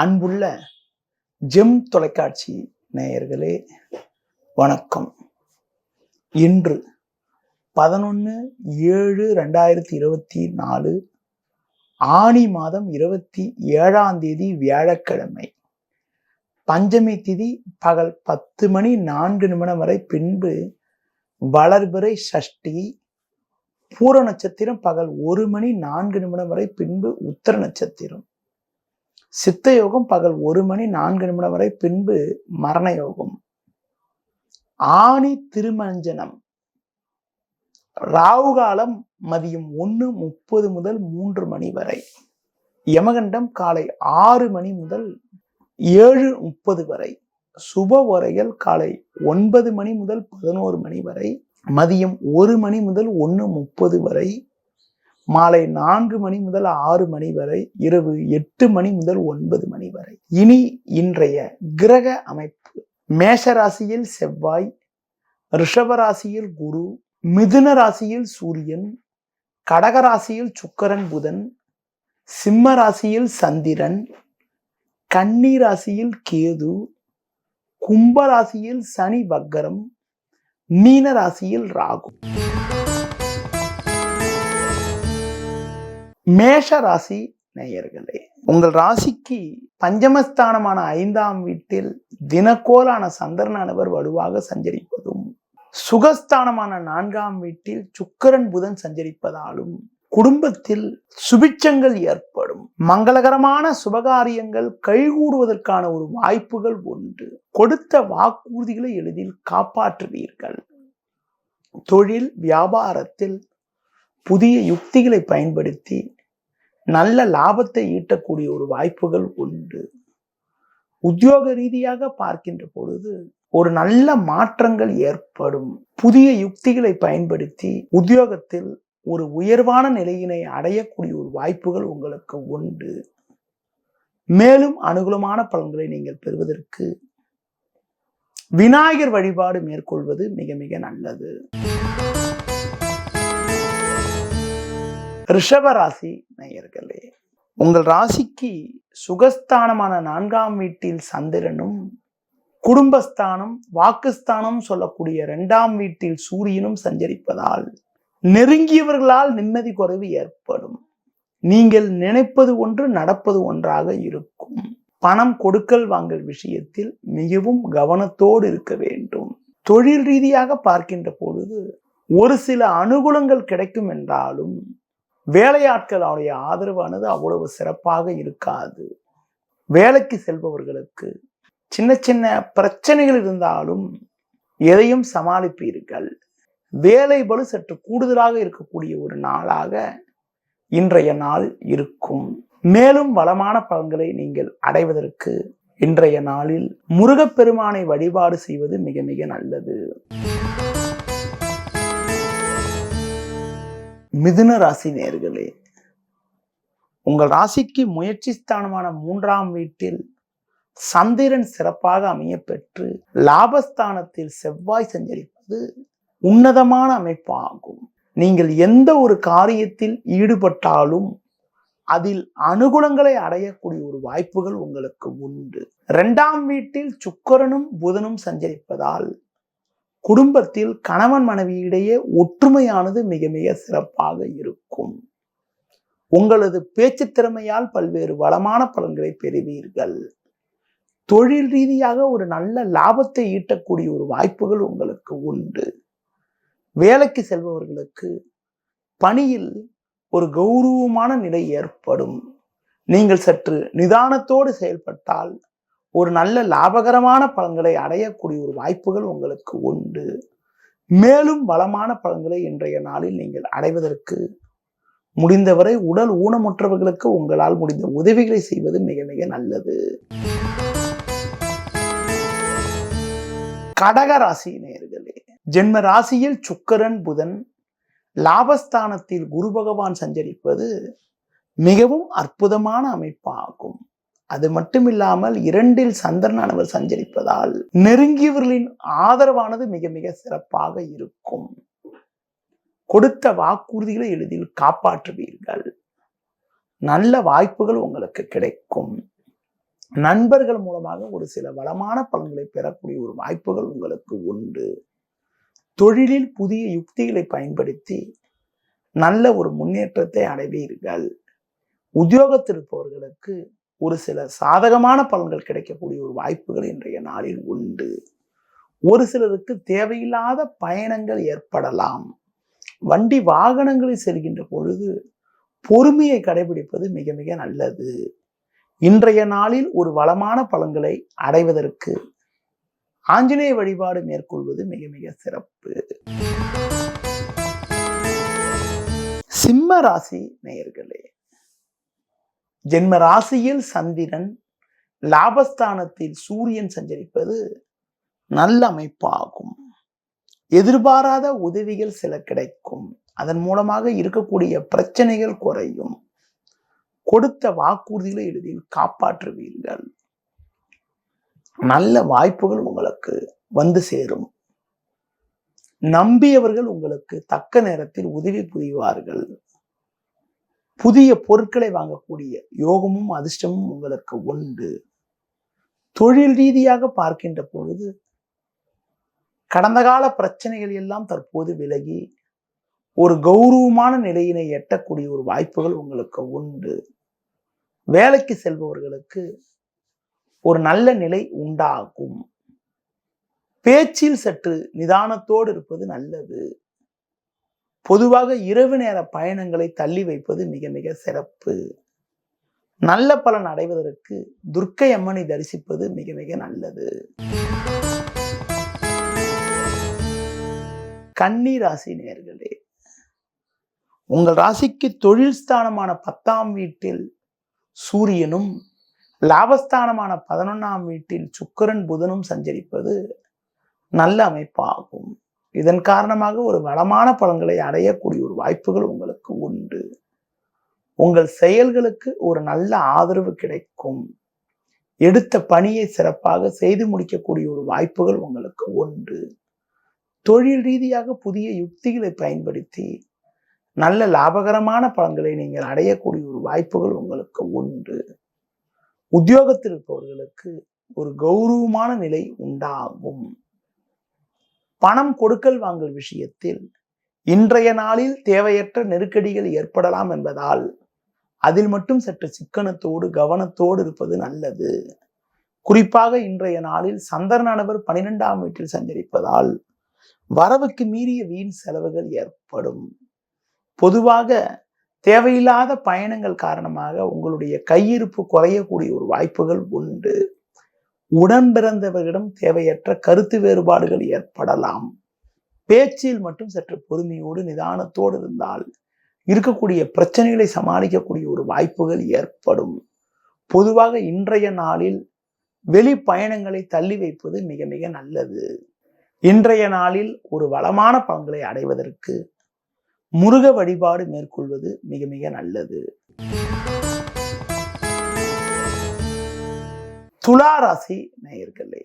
அன்புள்ள ஜெம் தொலைக்காட்சி நேயர்களே வணக்கம். இன்று 11/7/2024 ஆனி மாதம் 27ஆம் தேதி வியாழக்கிழமை. பஞ்சமி திதி பகல் 10:04 வரை, பின்பு வளர்பிறை சஷ்டி. பூர நட்சத்திரம் பகல் 1:04 வரை, பின்பு உத்தர நட்சத்திரம். சித்த யோகம் பகல் 1:04 வரை, பின்பு மரண யோகம். ஆணி திருமஞ்சனம். ராகு காலம் மதியம் 1:30 முதல் 3 மணி வரை. யமகண்டம் காலை 6 மணி முதல் 7:30 வரை. சுப உரைகள் காலை 9 மணி முதல் 11 மணி வரை, மதியம் 1 மணி முதல் 1:30 வரை, மாலை 4 மணி முதல் 6 மணி வரை, இரவு 8 மணி முதல் 9 மணி வரை. இனி இன்றைய கிரக அமைப்பு. மேஷ ராசியில் செவ்வாய், ரிஷப ராசியில் குரு, மிதுன ராசியில் சூரியன், கடக ராசியில் சுக்கிரன் புதன், சிம்ம ராசியில் சந்திரன், கன்னி ராசியில் கேது, கும்ப ராசியில் சனி வக்கரம், மீன ராசியில் ராகு. மேஷ ராசி நேயர்களே, உங்கள் ராசிக்கு பஞ்சமஸ்தானமான 5ஆம் வீட்டில் தினக்கோளான சந்திரனானவர் வலுவாக சஞ்சரிப்பதும், சுகஸ்தானமான 4ஆம் வீட்டில் சுக்கிரன் புதன் சஞ்சரிப்பதாலும் குடும்பத்தில் சுபிட்சங்கள் ஏற்படும். மங்களகரமான சுபகாரியங்கள் கைகூடுவதற்கான ஒரு வாய்ப்புகள் உண்டு. கொடுத்த வாக்குறுதிகளை எளிதில் காப்பாற்றுவீர்கள். தொழில் வியாபாரத்தில் புதிய யுக்திகளை பயன்படுத்தி நல்ல லாபத்தை ஈட்டக்கூடிய ஒரு வாய்ப்புகள் உண்டு. உத்தியோக ரீதியாக பார்க்கின்ற பொழுது ஒரு நல்ல மாற்றங்கள் ஏற்படும். புதிய யுக்திகளை பயன்படுத்தி உத்தியோகத்தில் ஒரு உயர்வான நிலையினை அடையக்கூடிய ஒரு வாய்ப்புகள் உங்களுக்கு உண்டு. மேலும் அனுகூலமான பலன்களை நீங்கள் பெறுவதற்கு விநாயகர் வழிபாடு மேற்கொள்வது மிக மிக நல்லது. ரிஷப ராசி நேயர்களே, உங்கள் ராசிக்கு சுகஸ்தானமான 4ஆம் வீட்டில் சந்திரனும், குடும்பஸ்தானம் வாக்குஸ்தானம் சொல்லக்கூடிய 2ஆம் வீட்டில் சூரியனும் சஞ்சரிப்பதால் நெருங்கியவர்களால் நிம்மதி குறைவு ஏற்படும். நீங்கள் நினைப்பது ஒன்று நடப்பது ஒன்றாக இருக்கும். பணம் கொடுக்கல் வாங்கல் விஷயத்தில் மிகவும் கவனத்தோடு இருக்க வேண்டும். தொழில் ரீதியாக பார்க்கின்ற பொழுது ஒரு சில அனுகூலங்கள் கிடைக்கும் என்றாலும் வேலையாட்களுடைய ஆதரவானது அவ்வளவு சிறப்பாக இருக்காது. வேலைக்கு செல்பவர்களுக்கு சின்ன சின்ன பிரச்சனைகள் இருந்தாலும் எதையும் சமாளிப்பீர்கள். வேலை பளு சற்று கூடுதலாக இருக்கக்கூடிய ஒரு நாளாக இன்றைய நாள் இருக்கும். மேலும் வளமான பலன்களை நீங்கள் அடைவதற்கு இன்றைய நாளில் முருகப்பெருமானை வழிபாடு செய்வது மிக மிக நல்லது. மிதுன ராசி நேயர்களே, உங்கள் ராசிக்கு முயற்சி ஸ்தானமான 3ஆம் வீட்டில் சந்திரன் சிறப்பாக அமைய பெற்று லாபஸ்தானத்தில் செவ்வாய் சஞ்சரிப்பது உன்னதமான அமைப்பாகும். நீங்கள் எந்த ஒரு காரியத்தில் ஈடுபட்டாலும் அதில் அனுகூலங்களை அடையக்கூடிய ஒரு வாய்ப்புகள் உங்களுக்கு உண்டு. 2ஆம் வீட்டில் சுக்கிரனும் புதனும் சஞ்சரிப்பதால் குடும்பத்தில் கணவன் மனைவியிடையே ஒற்றுமையானது மிக மிக சிறப்பாக இருக்கும். உங்களது பேச்சு திறமையால் பல்வேறு வளமான பலன்களை பெறுவீர்கள். தொழில் ரீதியாக ஒரு நல்ல லாபத்தை ஈட்டக்கூடிய ஒரு வாய்ப்புகள் உங்களுக்கு உண்டு. வேலைக்கு செல்பவர்களுக்கு பணியில் ஒரு கௌரவமான நிலை ஏற்படும். நீங்கள் சற்று நிதானத்தோடு செயல்பட்டால் ஒரு நல்ல லாபகரமான பலன்களை அடையக்கூடிய ஒரு வாய்ப்புகள் உங்களுக்கு உண்டு. மேலும் பலமான பலன்களை இன்றைய நாளில் நீங்கள் அடைவதற்கு முடிந்தவரை உடல் ஊனமுற்றவர்களுக்கு உங்களால் முடிந்த உதவிகளை செய்வது மிக மிக நல்லது. கடக ராசி நேயர்களே, ஜென்ம ராசியில் சுக்கிரன் புதன், லாபஸ்தானத்தில் குரு பகவான் சஞ்சரிப்பது மிகவும் அற்புதமான அமைப்பாகும். அது மட்டுமில்லாமல் 2இல் சந்திரனானவர் சஞ்சரிப்பதால் நெருங்கியவர்களின் ஆதரவானது மிக மிக சிறப்பாக இருக்கும். கொடுத்த வாக்குறுதிகளை எளிதில் காப்பாற்றுவீர்கள். நல்ல வாய்ப்புகள் உங்களுக்கு கிடைக்கும். நண்பர்கள் மூலமாக ஒரு சில வளமான பலன்களை பெறக்கூடிய ஒரு வாய்ப்புகள் உங்களுக்கு உண்டு. தொழிலில் புதிய யுக்திகளை பயன்படுத்தி நல்ல ஒரு முன்னேற்றத்தை அடைவீர்கள். உத்தியோகத்தில் இருப்பவர்களுக்கு ஒரு சில சாதகமான பலன்கள் கிடைக்கக்கூடிய ஒரு வாய்ப்புகள் இன்றைய நாளில் உண்டு. ஒரு சிலருக்கு தேவையில்லாத பயணங்கள் ஏற்படலாம். வண்டி வாகனங்களில் செல்கின்ற பொழுது பொறுமையை கடைபிடிப்பது மிக மிக நல்லது. இன்றைய நாளில் ஒரு வளமான பலன்களை அடைவதற்கு ஆஞ்சநேய வழிபாடு மேற்கொள்வது மிக மிக சிறப்பு. சிம்ம ராசி நேயர்களே, ஜென்ம ராசியில் சந்திரன், லாபஸ்தானத்தில் சூரியன் சஞ்சரிப்பது நல்ல அமைப்பாகும். எதிர்பாராத உதவிகள் சில கிடைக்கும். அதன் மூலமாக இருக்கக்கூடிய பிரச்சனைகள் குறையும். கொடுத்த வாக்குறுதிகளை எளிதில் காப்பாற்றுவீர்கள். நல்ல வாய்ப்புகள் உங்களுக்கு வந்து சேரும். நம்பியவர்கள் உங்களுக்கு தக்க நேரத்தில் உதவி புரிவார்கள். புதிய பொருட்களை வாங்கக்கூடிய யோகமும் அதிர்ஷ்டமும் உங்களுக்கு உண்டு. தொழில் ரீதியாக பார்க்கின்ற பொழுது கடந்த கால பிரச்சனைகள் எல்லாம் தற்போது விலகி ஒரு கௌரவமான நிலையினை எட்டக்கூடிய ஒரு வாய்ப்புகள் உங்களுக்கு உண்டு. வேலைக்கு செல்பவர்களுக்கு ஒரு நல்ல நிலை உண்டாகும். பேச்சில் சற்று நிதானத்தோடு இருப்பது நல்லது. பொதுவாக இரவு நேர பயணங்களை தள்ளி வைப்பது மிக மிக சிறப்பு. நல்ல பலன் அடைவதற்கு துர்க்கை அம்மனை தரிசிப்பது மிக மிக நல்லது. கன்னி ராசி நேயர்களே, உங்கள் ராசிக்கு தொழில் ஸ்தானமான 10ஆம் வீட்டில் சூரியனும், லாபஸ்தானமான 11ஆம் வீட்டில் சுக்கிரன் புதனும் சஞ்சரிப்பது நல்ல அமைப்பாகும். இதன் காரணமாக ஒரு வளமான பலன்களை அடையக்கூடிய ஒரு வாய்ப்புகள் உங்களுக்கு உண்டு. உங்கள் செயல்களுக்கு ஒரு நல்ல ஆதரவு கிடைக்கும். எடுத்த பணியை சிறப்பாக செய்து முடிக்கக்கூடிய ஒரு வாய்ப்புகள் உங்களுக்கு உண்டு. தொழில் ரீதியாக புதிய யுக்திகளை பயன்படுத்தி நல்ல லாபகரமான பலன்களை நீங்கள் அடையக்கூடிய ஒரு வாய்ப்புகள் உங்களுக்கு உண்டு. உத்தியோகத்தில் இருப்பவர்களுக்கு ஒரு கௌரவமான நிலை உண்டாகும். பணம் கொடுக்கல் வாங்கல் விஷயத்தில் இன்றைய நாளில் தேவையற்ற நெருக்கடிகள் ஏற்படலாம் என்பதால் அதில் மட்டும் சற்று சிக்கனத்தோடு கவனத்தோடு இருப்பது நல்லது. குறிப்பாக இன்றைய நாளில் சந்திரனானவர் 12ஆம் வீட்டில் சஞ்சரிப்பதால் வரவுக்கு மீறிய வீண் செலவுகள் ஏற்படும். பொதுவாக தேவையில்லாத பயணங்கள் காரணமாக உங்களுடைய கையிருப்பு குறையக்கூடிய ஒரு வாய்ப்புகள் உண்டு. உடன் பிறந்தவர்களிடம் தேவையற்ற கருத்து வேறுபாடுகள் ஏற்படலாம். பேச்சில் மட்டும் சற்று பொறுமையோடு நிதானத்தோடு இருந்தால் இருக்கக்கூடிய பிரச்சனைகளை சமாளிக்கக்கூடிய ஒரு வாய்ப்புகள் ஏற்படும். பொதுவாக இன்றைய நாளில் வெளி பயணங்களை தள்ளி வைப்பது மிக மிக நல்லது. இன்றைய நாளில் ஒரு வளமான பலன்களை அடைவதற்கு முருக வழிபாடு மேற்கொள்வது மிக மிக நல்லது. துலா ராசி நேயர்களே,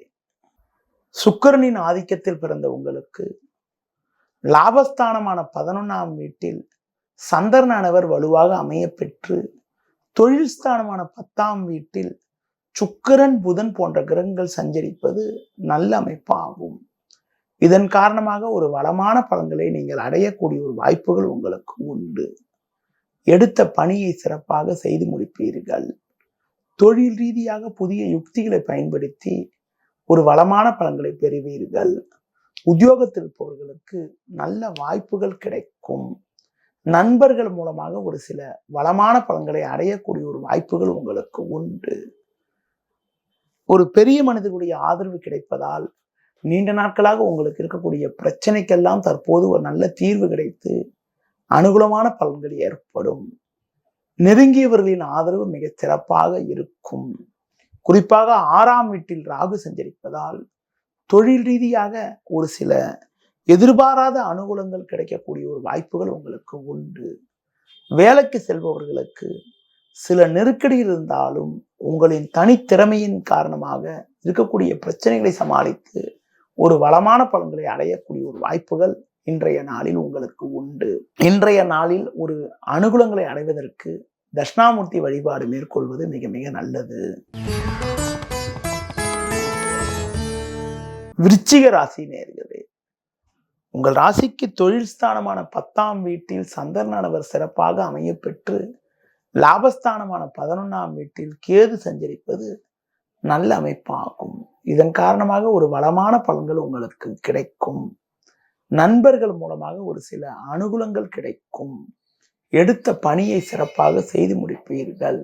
சுக்கிரனின் ஆதிக்கத்தில் பிறந்த உங்களுக்கு லாபஸ்தானமான 11ஆம் வீட்டில் சந்திரனானவர் வலுவாக அமைய பெற்று தொழில் ஸ்தானமான 10ஆம் வீட்டில் சுக்கிரன் புதன் போன்ற கிரகங்கள் சஞ்சரிப்பது நல்ல அமைப்பாகும். இதன் காரணமாக ஒரு வளமான பலன்களை நீங்கள் அடையக்கூடிய ஒரு வாய்ப்புகள் உங்களுக்கு உண்டு. எடுத்த பணியை சிறப்பாக செய்து முடிப்பீர்கள். தொழில் ரீதியாக புதிய யுக்திகளை பயன்படுத்தி ஒரு வளமான பலன்களை பெறுவீர்கள். உத்தியோகத்தில் இருப்பவர்களுக்கு நல்ல வாய்ப்புகள் கிடைக்கும். நண்பர்கள் மூலமாக ஒரு சில வளமான பலன்களை அடையக்கூடிய ஒரு வாய்ப்புகள் உங்களுக்கு உண்டு. ஒரு பெரிய மனிதர்களுடைய ஆதரவு கிடைப்பதால் நீண்ட நாட்களாக உங்களுக்கு இருக்கக்கூடிய பிரச்சனைக்கெல்லாம் தற்போது ஒரு நல்ல தீர்வு கிடைத்து அனுகூலமான பலன்கள் ஏற்படும். நெருங்கியவர்களின் ஆதரவு மிக சிறப்பாக இருக்கும். குறிப்பாக 6ஆம் வீட்டில் ராகு சஞ்சரிப்பதால் தொழில் ரீதியாக ஒரு சில எதிர்பாராத அனுகூலங்கள் கிடைக்கக்கூடிய ஒரு வாய்ப்புகள் உங்களுக்கு உண்டு. வேலைக்கு செல்பவர்களுக்கு சில நெருக்கடி இருந்தாலும் உங்களின் தனித்திறமையின் காரணமாக இருக்கக்கூடிய பிரச்சனைகளை சமாளித்து ஒரு வளமான பலன்களை அடையக்கூடிய ஒரு வாய்ப்புகள் இன்றைய நாளில் உங்களுக்கு உண்டு. இன்றைய நாளில் ஒரு அனுகூலங்களை அடைவதற்கு தட்சிணாமூர்த்தி வழிபாடு மேற்கொள்வது மிக மிக நல்லது. விருச்சிக ராசி நேயர்களே, உங்கள் ராசிக்கு தொழில் ஸ்தானமான 10ஆம் வீட்டில் சந்திரனானவர் சிறப்பாக அமைய பெற்று லாபஸ்தானமான 11ஆம் வீட்டில் கேது சஞ்சரிப்பது நல்ல அமைப்பாகும். இதன் காரணமாக ஒரு வளமான பலன்கள் உங்களுக்கு கிடைக்கும். நண்பர்கள் மூலமாக ஒரு சில அனுகூலங்கள் கிடைக்கும். எடுத்த பணியை சிறப்பாக செய்து முடிப்பீர்கள்.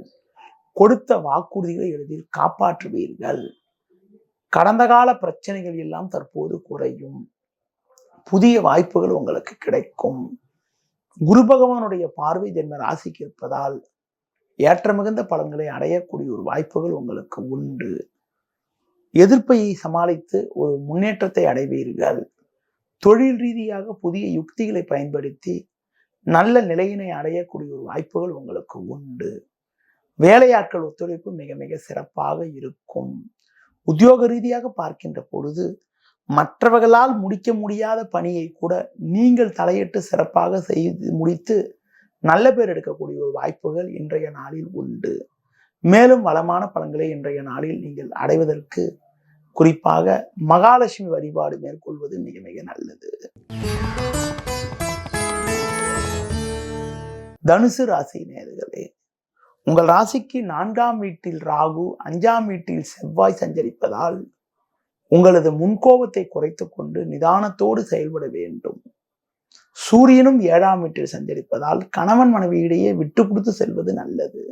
கொடுத்த வாக்குறுதிகளை எளிதில் காப்பாற்றுவீர்கள். கடந்த கால பிரச்சனைகள் எல்லாம் தற்போது குறையும். புதிய வாய்ப்புகள் உங்களுக்கு கிடைக்கும். குரு பகவானுடைய பார்வை ஜென்ம ராசிக்கு இருப்பதால் ஏற்ற மிகுந்த பலன்களை அடையக்கூடிய ஒரு வாய்ப்புகள் உங்களுக்கு உண்டு. எதிர்ப்பையை சமாளித்து ஒரு முன்னேற்றத்தை அடைவீர்கள். தொழில் ரீதியாக புதிய யுக்திகளை பயன்படுத்தி நல்ல நிலையினை அடையக்கூடிய ஒரு வாய்ப்புகள் உங்களுக்கு உண்டு. வேலையாட்கள் ஒத்துழைப்பு மிக மிக சிறப்பாக இருக்கும். உத்தியோக ரீதியாக பார்க்கின்ற பொழுது மற்றவர்களால் முடிக்க முடியாத பணியை கூட நீங்கள் தலையிட்டு சிறப்பாக செய்து முடித்து நல்ல பேர் எடுக்கக்கூடிய ஒரு வாய்ப்புகள் இன்றைய நாளில் உண்டு. மேலும் வளமான பலன்களை இன்றைய நாளில் நீங்கள் அடைவதற்கு குறிப்பாக மகாலட்சுமி வழிபாடு மேற்கொள்வது மிக மிக நல்லது. தனுசு ராசி நேயர்களே, உங்கள் ராசிக்கு 4ஆம் வீட்டில் ராகு, 5ஆம் வீட்டில் செவ்வாய் சஞ்சரிப்பதால் உங்களது முன்கோபத்தை குறைத்துக் கொண்டு நிதானத்தோடு செயல்பட வேண்டும். சூரியனும் 7ஆம் வீட்டில் சஞ்சரிப்பதால் கணவன் மனைவியிடையே விட்டு கொடுத்து செல்வது நல்லது.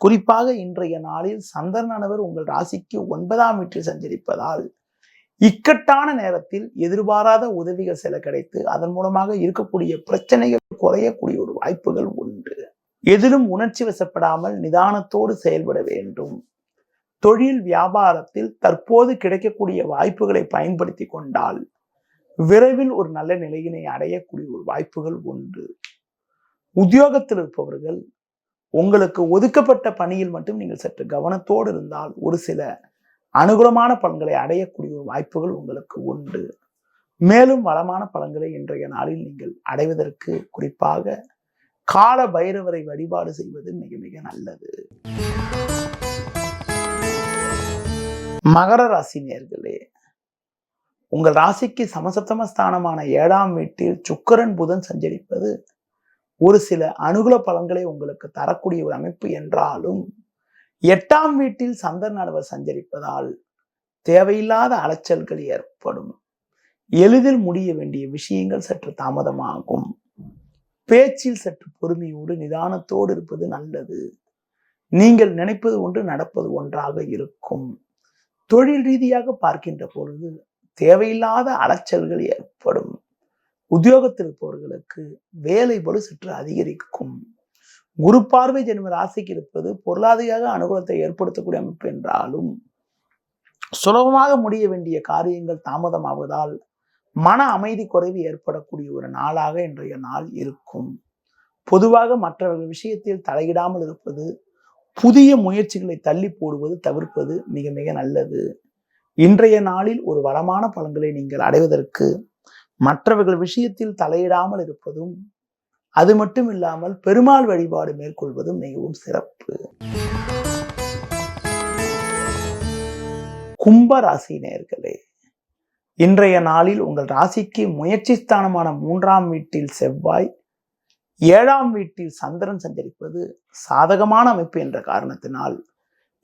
குறிப்பாக இன்றைய நாளில் சந்திரனானவர் உங்கள் ராசிக்கு 9ஆம் வீட்டில் சஞ்சரிப்பதால் இக்கட்டான நேரத்தில் எதிர்பாராத உதவிகள் சில கிடைத்து அதன் மூலமாக இருக்கக்கூடிய பிரச்சனைகள் குறையக்கூடிய ஒரு வாய்ப்புகள் உண்டு. எதிலும் உணர்ச்சி வசப்படாமல் நிதானத்தோடு செயல்பட வேண்டும். தொழில் வியாபாரத்தில் தற்போது கிடைக்கக்கூடிய வாய்ப்புகளை பயன்படுத்தி கொண்டால் விரைவில் ஒரு நல்ல நிலையினை அடையக்கூடிய ஒரு வாய்ப்புகள் உண்டு. உத்தியோகத்தில் இருப்பவர்கள் உங்களுக்கு ஒதுக்கப்பட்ட பணியில் மட்டும் நீங்கள் சற்று கவனத்தோடு இருந்தால் ஒரு சில அனுகூலமான பலன்களை அடையக்கூடிய ஒரு வாய்ப்புகள் உங்களுக்கு உண்டு. மேலும் வளமான பலன்களை இன்றைய நாளில் நீங்கள் அடைவதற்கு குறிப்பாக கால பைரவரை வழிபாடு செய்வது மிக மிக நல்லது. மகர ராசி நேயர்களே, உங்கள் ராசிக்கு சமசப்தம ஸ்தானமான 7ஆம் வீட்டில் சுக்கிரன் புதன் சஞ்சரிப்பது ஒரு சில அனுகூல பலன்களை உங்களுக்கு தரக்கூடிய ஒரு அமைப்பு என்றாலும் 8ஆம் வீட்டில் சந்திரனானவர் சஞ்சரிப்பதால் தேவையில்லாத அலைச்சல்கள் ஏற்படும். எளிதில் முடிய வேண்டிய விஷயங்கள் சற்று தாமதமாகும். பேச்சில் சற்று பொறுமையோடு நிதானத்தோடு இருப்பது நல்லது. நீங்கள் நினைப்பது ஒன்று நடப்பது ஒன்றாக இருக்கும். தொழில் ரீதியாக பார்க்கின்ற பொழுது தேவையில்லாத அலைச்சல்கள் ஏற்படும். உத்தியோகத்தில் இருப்பவர்களுக்கு வேலை பளு சற்று அதிகரிக்கும். குரு பார்வை ஜென்ம ராசிக்கு இருப்பது பொருளாதார அனுகூலத்தை ஏற்படுத்தக்கூடிய அமைப்பு என்றாலும் சுலபமாக முடிய வேண்டிய காரியங்கள் தாமதமாவதால் மன அமைதி குறைவு ஏற்படக்கூடிய ஒரு நாளாக இன்றைய நாள் இருக்கும். பொதுவாக மற்றவர்கள் விஷயத்தில் தலையிடாமல் இருப்பது, புதிய முயற்சிகளை தள்ளி போடுவது தவிர்ப்பது மிக மிக நல்லது. இன்றைய நாளில் ஒரு வளமான பலன்களை நீங்கள் அடைவதற்கு மற்றவர்கள் விஷயத்தில் தலையிடாமல் இருப்பதும் அது மட்டும் இல்லாமல் பெருமாள் வழிபாடு மேற்கொள்வதும் மிகவும் சிறப்பு. கும்ப ராசி நேயர்களே, இன்றைய நாளில் உங்கள் ராசிக்கு முயற்சி ஸ்தானமான 3ஆம் வீட்டில் செவ்வாய், 7ஆம் வீட்டில் சந்திரன் சஞ்சரிப்பது சாதகமான அமைப்பு என்ற காரணத்தினால்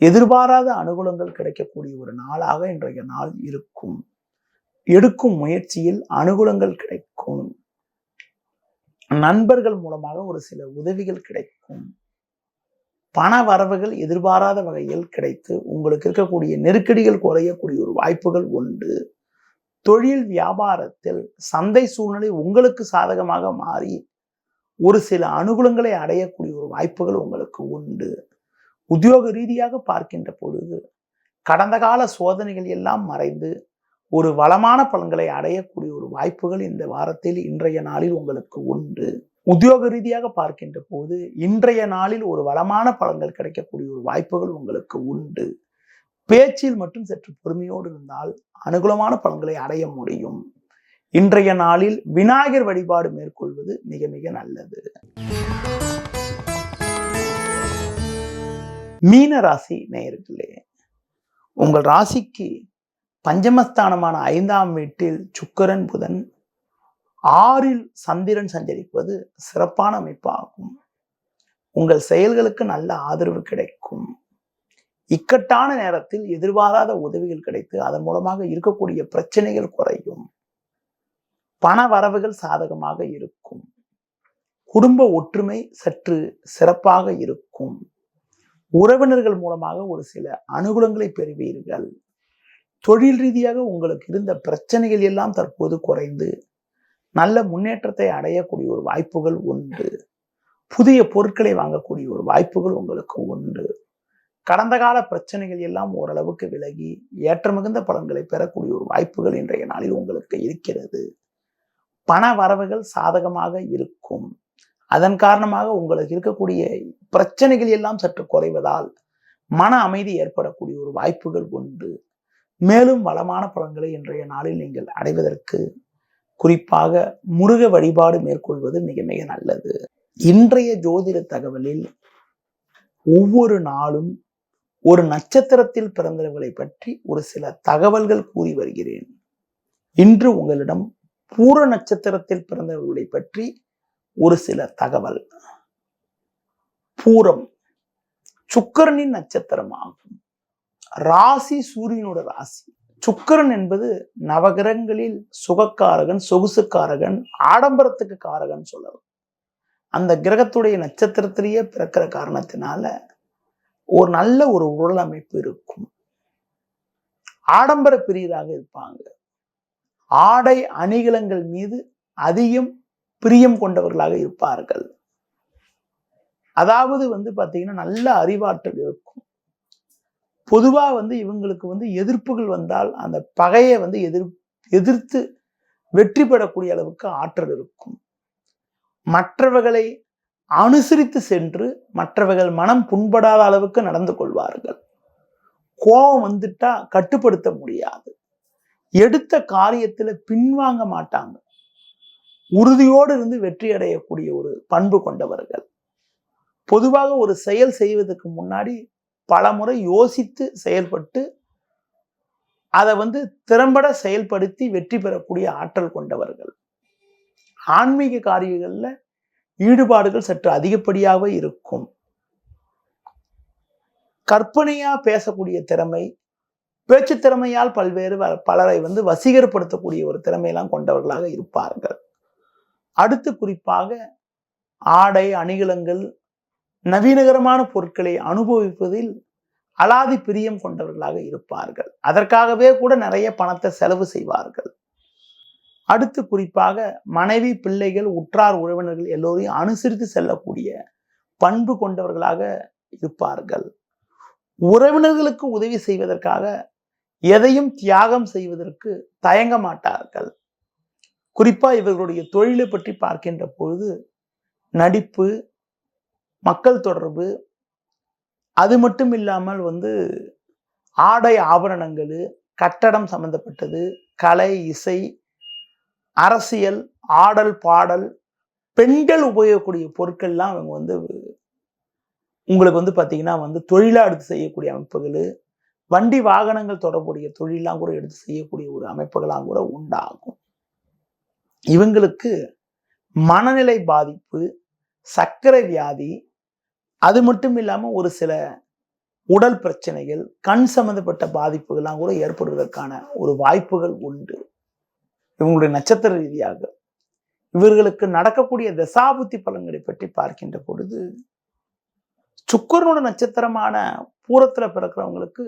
எதிர்பாராத அனுகூலங்கள் கிடைக்கக்கூடிய ஒரு நாளாக இன்றைய நாள் இருக்கும். எடுக்கும் முயற்சியில் அனுகூலங்கள் கிடைக்கும். நண்பர்கள் மூலமாக ஒரு சில உதவிகள் கிடைக்கும். பண வரவுகள் எதிர்பாராத வகையில் கிடைத்து உங்களுக்கு இருக்கக்கூடிய நெருக்கடிகள் குறையக்கூடிய ஒரு வாய்ப்புகள் உண்டு. தொழில் வியாபாரத்தில் சந்தை சூழ்நிலை உங்களுக்கு சாதகமாக மாறி ஒரு சில அனுகூலங்களை அடையக்கூடிய ஒரு வாய்ப்புகள் உங்களுக்கு உண்டு. உத்தியோக ரீதியாக பார்க்கின்ற பொழுது கடந்த கால சோதனைகள் எல்லாம் மறைந்து ஒரு வளமான பலன்களை அடையக்கூடிய ஒரு வாய்ப்புகள் இந்த வாரத்தில் இன்றைய நாளில் உங்களுக்கு உண்டு. உத்தியோக ரீதியாக பார்க்கின்ற போது இன்றைய நாளில் ஒரு வளமான பலன்கள் கிடைக்கக்கூடிய ஒரு வாய்ப்புகள் உங்களுக்கு உண்டு. பேச்சில் மட்டும் சற்று பொறுமையோடு இருந்தால் அனுகூலமான பலன்களை அடைய முடியும். இன்றைய நாளில் விநாயகர் வழிபாடு மேற்கொள்வது மிக மிக நல்லது. மீன ராசி நேயர்களே, உங்கள் ராசிக்கு பஞ்சமஸ்தானமான 5ஆம் வீட்டில் சுக்கிரன் புதன் 6ல் சந்திரன் சஞ்சரிப்பது சிறப்பான அமைப்பாகும். உங்கள் செயல்களுக்கு நல்ல ஆதரவு கிடைக்கும். இக்கட்டான நேரத்தில் எதிர்பாராத உதவிகள் கிடைத்து அதன் மூலமாக இருக்கக்கூடிய பிரச்சனைகள் குறையும். பண வரவுகள் சாதகமாக இருக்கும். குடும்ப ஒற்றுமை சற்று சிறப்பாக இருக்கும். உறவினர்கள் மூலமாக ஒரு சில அனுகூலங்களை பெறுவீர்கள். தொழில் ரீதியாக உங்களுக்கு இருந்த பிரச்சனைகள் எல்லாம் தற்போது குறைந்து நல்ல முன்னேற்றத்தை அடையக்கூடிய ஒரு வாய்ப்புகள் உண்டு. புதிய பொருட்களை வாங்கக்கூடிய ஒரு வாய்ப்புகள் உங்களுக்கு உண்டு. கடந்த கால பிரச்சனைகள் எல்லாம் ஓரளவுக்கு விலகி ஏற்றமிகுந்த பலன்களை பெறக்கூடிய ஒரு வாய்ப்புகள் இன்றைய நாளில் உங்களுக்கு இருக்கிறது. பண வரவுகள் சாதகமாக இருக்கும். அதன் காரணமாக உங்களுக்கு இருக்கக்கூடிய பிரச்சனைகள் எல்லாம் சற்று குறைவதால் மன அமைதி ஏற்படக்கூடிய ஒரு வாய்ப்புகள் உண்டு. மேலும் வளமான பலன்களை இன்றைய நாளில் நீங்கள் அடைவதற்கு குறிப்பாக முருக வழிபாடு மேற்கொள்வது மிக மிக நல்லது. இன்றைய ஜோதிட தகவலில் ஒவ்வொரு நாளும் ஒரு நட்சத்திரத்தில் பிறந்தவர்களை பற்றி ஒரு சில தகவல்கள் கூறி வருகிறேன். இன்று உங்களிடம் பூர நட்சத்திரத்தில் பிறந்தவர்களை பற்றி ஒரு சில தகவல். பூரம் சுக்கிரனின் நட்சத்திரம் ஆகும். ராசி சூரியனோட ராசி. சுக்கிரன் என்பது நவகிரகங்களில் சுகக்காரகன், சொகுசுக்காரகன், ஆடம்பரத்துக்கு காரகன் சொல்லலாம். அந்த கிரகத்துடைய நட்சத்திரத்திலேயே பிறக்கிற காரணத்தினால ஒரு நல்ல ஒரு உடல் அமைப்பு இருக்கும். ஆடம்பர பிரியராக இருப்பாங்க. ஆடை அணிகலன்கள் மீது அதிகம் பிரியம் கொண்டவர்களாக இருப்பார்கள். அதாவது பாத்தீங்கன்னா நல்ல அறிவாற்றல் இருக்கும். பொதுவா இவங்களுக்கு எதிர்ப்புகள் வந்தால் அந்த பகையை எதிர்த்து வெற்றி பெறக்கூடிய அளவுக்கு ஆற்றல் இருக்கும். மற்றவர்களை அனுசரித்து சென்று மற்றவர்கள் மனம் புண்படாத அளவுக்கு நடந்து கொள்வார்கள். கோபம் வந்துட்டா கட்டுப்படுத்த முடியாது. எடுத்த காரியத்துல பின்வாங்க மாட்டாங்க. உறுதியோடு இருந்து வெற்றி அடையக்கூடிய ஒரு பண்பு கொண்டவர்கள். பொதுவாக ஒரு செயல் செய்வதற்கு முன்னாடி பல முறை யோசித்து செயல்பட்டு அதை திறம்பட செயல்படுத்தி வெற்றி பெறக்கூடிய ஆற்றல் கொண்டவர்கள். ஆன்மீக காரியங்கள்ல ஈடுபாடுகள் சற்று அதிகப்படியாக இருக்கும். கற்பனையா பேசக்கூடிய திறமை, பேச்சு திறமையால் பல்வேறு பலரை வசீகரப்படுத்தக்கூடிய ஒரு திறமையெல்லாம் கொண்டவர்களாக இருப்பார்கள். அடுத்து குறிப்பாக ஆடை அணிகலன்கள், நவீனகரமான பொருட்களை அனுபவிப்பதில் அலாதி பிரியம் கொண்டவர்களாக இருப்பார்கள். அதற்காகவே கூட நிறைய பணத்தை செலவு செய்வார்கள். அடுத்து குறிப்பாக மனைவி, பிள்ளைகள், உற்றார் உறவினர்கள் எல்லோரையும் அனுசரித்து செல்லக்கூடிய பண்பு கொண்டவர்களாக இருப்பார்கள். உறவினர்களுக்கு உதவி செய்வதற்காக எதையும் தியாகம் செய்வதற்கு தயங்க மாட்டார்கள். குறிப்பா இவர்களுடைய தொழிலை பற்றி பார்க்கின்ற பொழுது நடிப்பு, மக்கள் தொடர்பு, அது மட்டும் இல்லாமல் ஆடை ஆபரணங்கள், கட்டடம் சம்பந்தப்பட்டது, கலை, இசை, அரசியல், ஆடல், பாடல், பெண்கள் உபயோகக்கூடிய பொருட்கள்லாம் அவங்க உங்களுக்கு பார்த்தீங்கன்னா தொழிலா எடுத்து செய்யக்கூடிய அமைப்புகள், வண்டி வாகனங்கள் தொடர்புடைய தொழிலாம் கூட எடுத்து செய்யக்கூடிய ஒரு அமைப்புகளாம் கூட உண்டாகும். இவங்களுக்கு மனநிலை பாதிப்பு, சர்க்கரை வியாதி, அது மட்டும் இல்லாம ஒரு சில உடல் பிரச்சனைகள், கண் சம்பந்தப்பட்ட பாதிப்புகள்லாம் கூட ஏற்படுவதற்கான ஒரு வாய்ப்புகள் உண்டு. இவங்களுடைய நட்சத்திர ரீதியாக இவர்களுக்கு நடக்கக்கூடிய தசாபுத்தி பலன்களை பற்றி பார்க்கின்ற பொழுது சுக்கிரனோட நட்சத்திரமான பூரத்துல பிறக்கிறவங்களுக்கு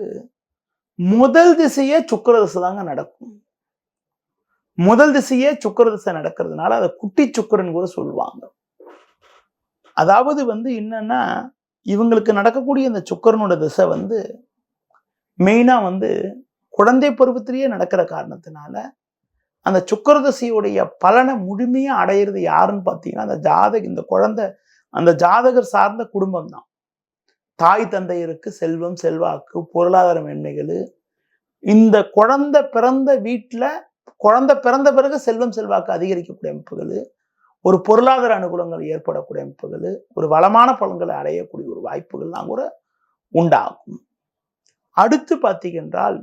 முதல் திசையே சுக்கிர திசை தாங்க நடக்கும். முதல் திசையே சுக்கிர திசை நடக்கிறதுனால அதை குட்டி சுக்கிரன் கூட சொல்லுவாங்க. அதாவது என்னன்னா இவங்களுக்கு நடக்கக்கூடிய இந்த சுக்கிரனோட திசை மெயினா குழந்தை பருவத்திலேயே நடக்கிற காரணத்தினால அந்த சுக்கிர திசையுடைய பலனை முழுமையா அடையிறது யாருன்னு பார்த்தீங்கன்னா இந்த குழந்தை அந்த ஜாதகர் சார்ந்த குடும்பம் தான். தாய் தந்தையருக்கு செல்வம், செல்வாக்கு, பொருளாதார மேன்மைகள், இந்த குழந்தை பிறந்த வீட்டுல குழந்தை பிறந்த பிறகு செல்வம் செல்வாக்கு அதிகரிக்கக்கூடிய அமைப்புகள், ஒரு பொருளாதார அனுகூலங்கள் ஏற்படக்கூடிய அமைப்புகள், ஒரு வளமான பலன்களை அடையக்கூடிய ஒரு வாய்ப்புகள்லாம் கூட உண்டாகும். அடுத்து பார்த்தீங்கன்றால்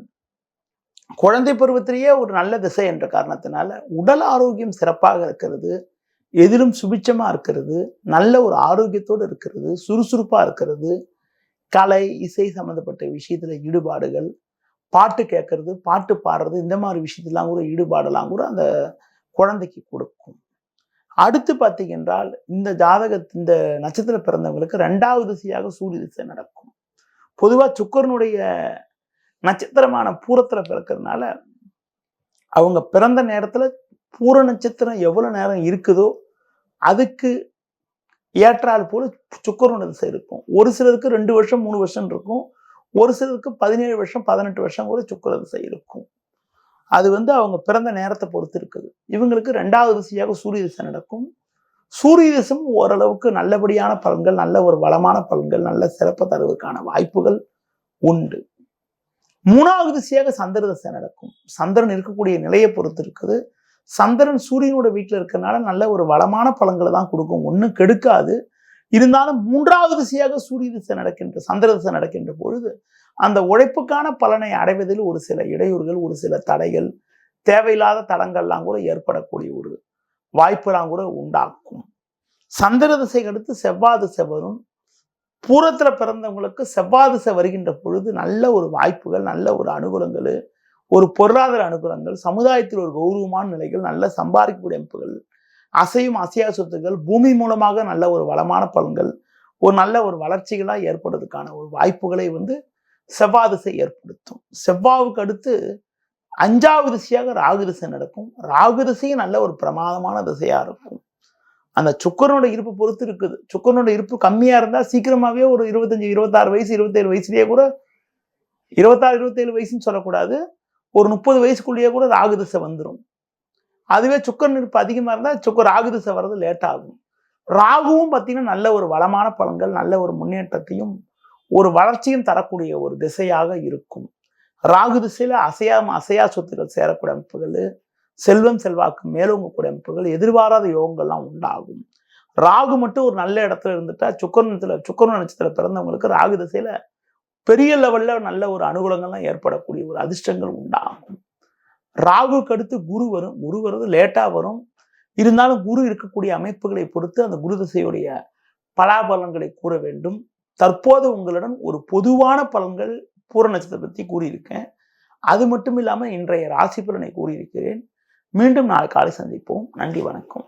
குழந்தை பருவத்திலேயே ஒரு நல்ல திசை என்ற காரணத்தினால உடல் ஆரோக்கியம் சிறப்பாக இருக்கிறது, எதிலும் சுபிட்சமா இருக்கிறது, நல்ல ஒரு ஆரோக்கியத்தோடு இருக்கிறது, சுறுசுறுப்பா இருக்கிறது, கலை இசை சம்பந்தப்பட்ட விஷயத்துல ஈடுபாடுகள், பாட்டு கேட்கறது, பாட்டு பாடுறது, இந்த மாதிரி விஷயத்தெல்லாம் கூட ஈடுபாடெல்லாம் கூட அந்த குழந்தைக்கு கொடுக்கும். அடுத்து பார்த்தீங்கன்றால் இந்த நட்சத்திர பிறந்தவங்களுக்கு 2வது திசையாக சூரிய திசை நடக்கும். பொதுவா சுக்கிரனுடைய நட்சத்திரமான பூரத்துல பிறக்கிறதுனால அவங்க பிறந்த நேரத்துல பூர நட்சத்திரம் எவ்வளவு நேரம் இருக்குதோ அதுக்கு ஏற்றால் போல சுக்கிரனுடைய திசை இருக்கும். ஒரு சிலருக்கு 2 வருஷம் 3 வருஷம் இருக்கும், ஒரு சிலருக்கு 17 வருஷம் 18 வருஷம் கூட சுக்கிர திசை இருக்கும். அது அவங்க பிறந்த நேரத்தை பொறுத்து இருக்குது. இவங்களுக்கு 2வது திசையாக சூரிய திசை நடக்கும். சூரிய திசையும் ஓரளவுக்கு நல்லபடியான பலன்கள், நல்ல ஒரு வளமான பலன்கள், நல்ல சிறப்பு தருவதற்கான வாய்ப்புகள் உண்டு. 3வது திசையாக சந்திர திசை நடக்கும். சந்திரன் இருக்கக்கூடிய நிலையை பொறுத்து இருக்குது. சந்திரன் சூரியனோட வீட்டில் இருக்கிறதுனால நல்ல ஒரு வளமான பலன்களை தான் கொடுக்கும், ஒன்றும் கெடுக்காது. இருந்தாலும் 3வது திசையாக சூரிய திசை சந்திர திசை நடக்கின்ற பொழுது அந்த உழைப்புக்கான பலனை அடைவதில் ஒரு சில இடையூறுகள், ஒரு சில தடைகள், தேவையில்லாத தடங்கள்லாம் கூட ஏற்படக்கூடிய ஒரு வாய்ப்பெல்லாம் கூட உண்டாக்கும். சந்திர திசைக்கு அடுத்து செவ்வாய் திசை வரும். பூரத்துல பிறந்தவங்களுக்கு செவ்வாய் திசை வருகின்ற பொழுது நல்ல ஒரு வாய்ப்புகள், நல்ல ஒரு அனுகூலங்கள், ஒரு பொருளாதார அனுகூலங்கள், சமுதாயத்தில் ஒரு கௌரவமான நிலைகள், நல்ல சம்பாதிக்கக்கூடிய அமைப்புகள், அசையும் அசையா சொத்துக்கள், பூமி மூலமாக நல்ல ஒரு வளமான பலன்கள், ஒரு நல்ல ஒரு வளர்ச்சிகளா ஏற்படுறதுக்கான ஒரு வாய்ப்புகளை செவ்வாய் திசை ஏற்படுத்தும். செவ்வாவுக்கு அடுத்து 5வது திசையாக ராகு திசை நடக்கும். ராகு திசையும் நல்ல ஒரு பிரமாதமான திசையா இருக்கும். அந்த சுக்கிரனோட இருப்பு பொறுத்து இருக்குது. சுக்கிரனோட இருப்பு கம்மியா இருந்தா சீக்கிரமாவே ஒரு 25 26 வயசு 27 வயசுலயே கூட 26 27 வயசுன்னு சொல்லக்கூடாது, ஒரு 30 வயசுக்குள்ளேயே கூட ராகு திசை வந்துடும். அதுவே சுக்கிரன் இருப்பு அதிகமா இருந்தா ராகு திசை வர்றது லேட் ஆகும். ராகுவும் பார்த்தீங்கன்னா நல்ல ஒரு வளமான பலன்கள், நல்ல ஒரு முன்னேற்றத்தையும் ஒரு வளர்ச்சியும் தரக்கூடிய ஒரு திசையாக இருக்கும். ராகு திசையில அசையா சொத்துக்கள் சேரக்கூடிய அமைப்புகள், செல்வம் செல்வாக்கு மேலோங்கக்கூடிய அமைப்புகள், எதிர்பாராத யோகங்கள்லாம் உண்டாகும். ராகு மட்டும் ஒரு நல்ல இடத்துல இருந்துட்டா சுக்கிர நட்சத்திர பிறந்தவங்களுக்கு ராகு திசையில பெரிய லெவல்ல நல்ல ஒரு அனுகூலங்கள்லாம் ஏற்படக்கூடிய ஒரு அதிர்ஷ்டங்கள் உண்டாகும். ராகுக்கு அடுத்து குரு வரும். குரு வருவது லேட்டா வரும். இருந்தாலும் குரு இருக்கக்கூடிய அமைப்புகளை பொறுத்து அந்த குரு திசையுடைய பலாபலன்களை கூற வேண்டும். தற்போது உங்களுடன் ஒரு பொதுவான பலன்கள் பூர நட்சத்திரத்தை பற்றி கூறியிருக்கேன். அது மட்டும் இல்லாமல் இன்றைய ராசி பலனை கூறியிருக்கிறேன். மீண்டும் நாளை காலை சந்திப்போம். நன்றி, வணக்கம்.